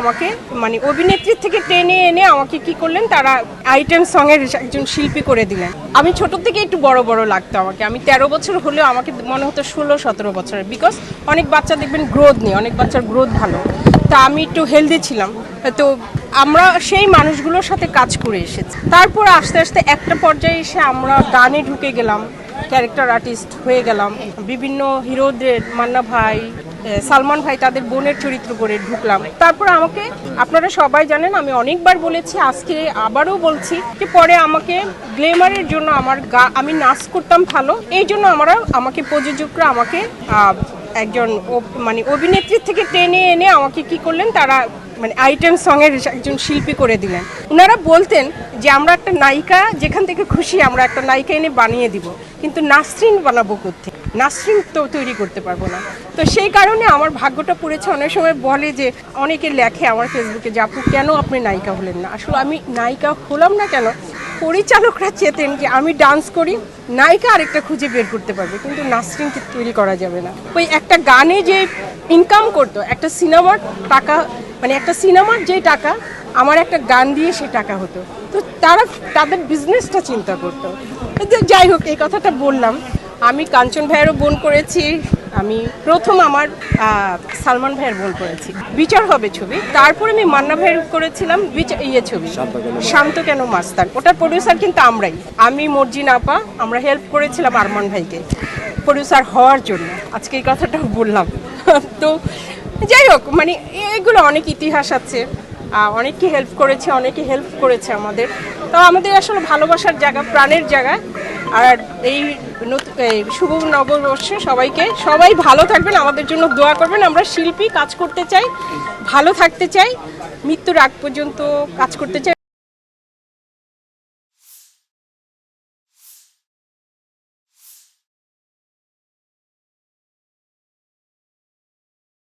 আমাকে মানে অভিনেত্রী থেকে টেনে এনে আমাকে কি করলেন, তারা আইটেম সঙের একজন শিল্পী করে দিলেন। আমি ছোট থেকে একটু বড় বড় লাগতো আমাকে, আমি 13 বছর হলেও আমাকে মনে হতো 16-17 বছরের, বিকজ অনেক বাচ্চা দেখবেন গ্রোথ নেই, অনেক বাচ্চার গ্রোথ ভালো, তা আমি একটু হেলদি ছিলাম। তো আমরা সেই মানুষগুলোর সাথে কাজ করে এসেছি। তারপর আস্তে আস্তে একটা পর্যায়ে এসে আমরা গানে ঢুকে গেলাম, ক্যারেক্টার আর্টিস্ট হয়ে গেলাম। বিভিন্ন হিরোদের, মান্না ভাই, সালমান ভাই, তাদের বোনের চরিত্র করে ঢুকলাম। তারপর আমাকে আপনারা সবাই জানেন, আমি অনেকবার বলেছি, আজকে আবারও বলছি যে পরে আমাকে গ্ল্যামারের জন্য আমি নাচ করতাম ভালো, এই জন্য আমাকে প্রযোজকরা আমাকে একজন মানে অভিনেত্রী থেকে টেনে এনে আমাকে কি করলেন, তারা মানে আইটেম সঙের একজন শিল্পী করে দিলেন। ওনারা বলতেন যে আমরা একটা নায়িকা যেখান থেকে খুশি আমরা একটা নায়িকা এনে বানিয়ে দিব, কিন্তু নাসরিন বানাবো কোথায়, নাসরিন তো তৈরি করতে পারবো না। তো সেই কারণে আমার ভাগ্যটা পড়েছে। অনেক সময় বলে যে, অনেকে লেখে আমার ফেসবুকে যে আপু কেন আপনি নায়িকা হলেন না। আসলে আমি নায়িকা হলাম না কেন, পরিচালকরা চেতেন যে আমি ডান্স করি, নায়িকা আরেকটা খুঁজে বের করতে পারবে, কিন্তু নাসরিনকে তৈরি করা যাবে না। ওই একটা গানে যে ইনকাম করতো, একটা সিনেমার টাকা, মানে একটা সিনেমার যে টাকা আমার একটা গান দিয়ে সে টাকা হতো, তো তাদের বিজনেসটা চিন্তা করতো। যাই হোক, এই কথাটা বললাম। আমি কাঞ্চন ভাইয়েরও বোন করেছি, আমি প্রথম আমার সালমান ভাইয়ের বোন করেছি, বিচার হবে ছবি। তারপরে আমি মান্না ভাইয়ের করেছিলাম ছবি শান্ত কেন মাস্তান, ওটার প্রডিউসার কিন্তু আমরাই, আমি মর্জিন আপা, আমরা হেল্প করেছিলাম আরমান ভাইকে প্রডিউসার হওয়ার জন্য। আজকে এই কথাটা বললাম। তো যাই হোক, মানে এগুলো অনেক ইতিহাস আছে, অনেককে হেল্প করেছে, অনেকে হেল্প করেছে আমাদের। তো আমাদের আসলে ভালোবাসার জায়গা, প্রাণের জায়গা। আর এই শুভ নববর্ষে সবাই ভালো থাকবেন, আমাদের জন্য দোয়া করবেন। আমরা শিল্পী, কাজ করতে চাই, ভালো থাকতে চাই, মৃত্যুর আগ পর্যন্ত কাজ করতে চাই।